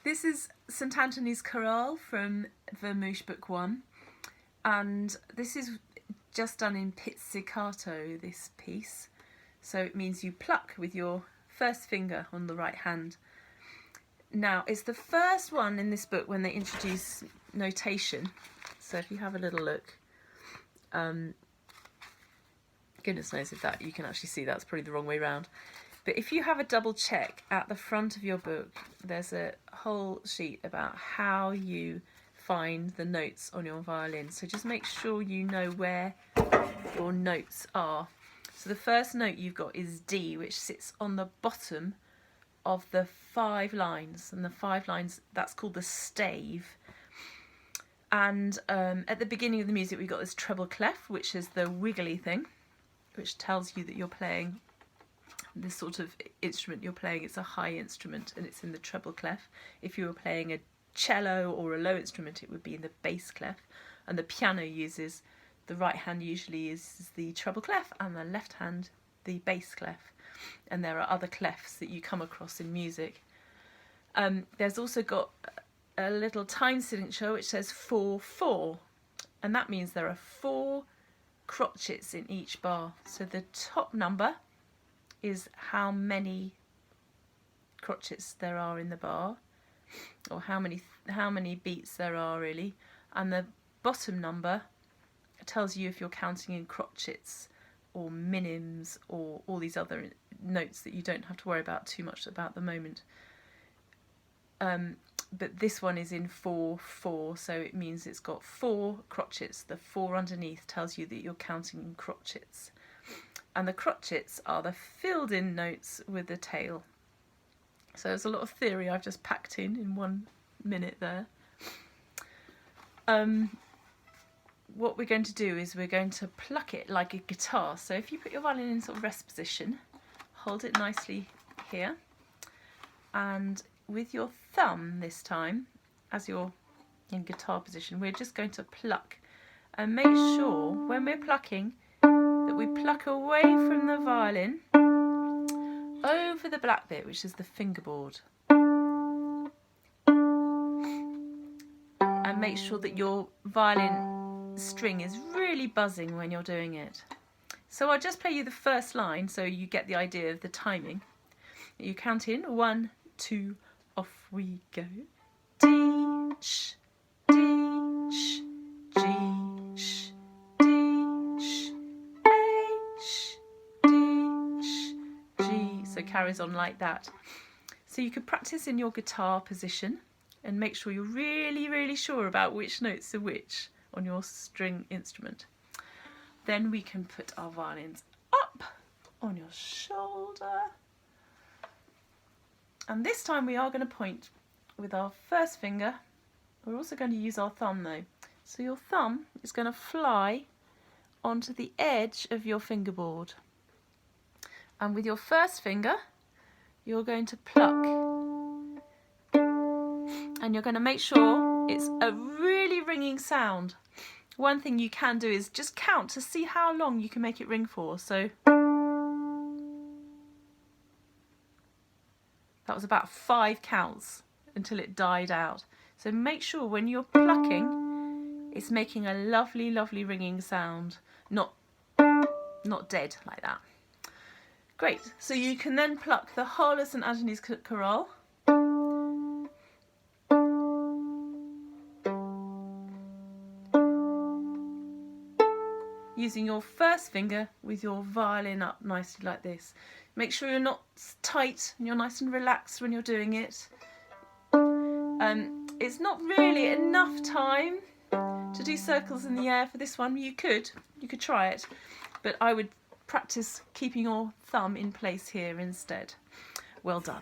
This is St Anthony's Chorale from Vermouche Book 1, and this is just done in pizzicato, this piece. So it means you pluck with your first finger on the right hand. Now, it's the first one in this book when they introduce notation. So if you have a little look, goodness knows if that you can actually see that's probably the wrong way round. But if you have a double check at the front of your book, there's a whole sheet about how you find the notes on your violin. So just make sure you know where your notes are. So the first note you've got is D, which sits on the bottom of the 5 lines. And the 5 lines, that's called the stave. And at the beginning of the music, we've got this treble clef, which is the wiggly thing, which tells you that you're playing this sort of instrument you're playing. It's a high instrument and it's in the treble clef. If you were playing a cello or a low instrument, it would be in the bass clef. And the piano uses, the right hand usually is the treble clef and the left hand the bass clef. And there are other clefs that you come across in music. There's also got a little time signature which says 4/4, and that means there are 4 crotchets in each bar. So the top number is how many crotchets there are in the bar, or how many beats there are really, and the bottom number tells you if you're counting in crotchets or minims or all these other notes that you don't have to worry about too much about the moment. But this one is in 4/4, so it means it's got 4 crotchets. The 4 underneath tells you that you're counting in crotchets. And the crotchets are the filled-in notes with the tail. So there's a lot of theory I've just packed in 1 minute there. What we're going to do is we're going to pluck it like a guitar. So if you put your violin in sort of rest position, hold it nicely here, and with your thumb this time, as you're in guitar position, we're just going to pluck. And make sure when we're plucking that we pluck away from the violin over the black bit, which is the fingerboard. And make sure that your violin string is really buzzing when you're doing it. So I'll just play you the first line so you get the idea of the timing. You count in 1, 2, off we go. D, sh, D, sh, G, sh, D, sh, A, sh, D, sh, G. So it carries on like that. So you could practice in your guitar position and make sure you're really, really sure about which notes are which on your string instrument. Then we can put our violins up on your shoulder. And this time we are going to point with our first finger. We're also going to use our thumb though. So your thumb is going to fly onto the edge of your fingerboard. And with your first finger, you're going to pluck. And you're going to make sure it's a really ringing sound. One thing you can do is just count to see how long you can make it ring for. So that was about 5 counts until it died out. So make sure when you're plucking, it's making a lovely, lovely ringing sound, not dead like that. Great. So you can then pluck the whole of St Anthony's Chorale. Using your first finger with your violin up nicely like this. Make sure you're not tight and you're nice and relaxed when you're doing it. It's not really enough time to do circles in the air for this one. You could try it, but I would practice keeping your thumb in place here instead. Well done.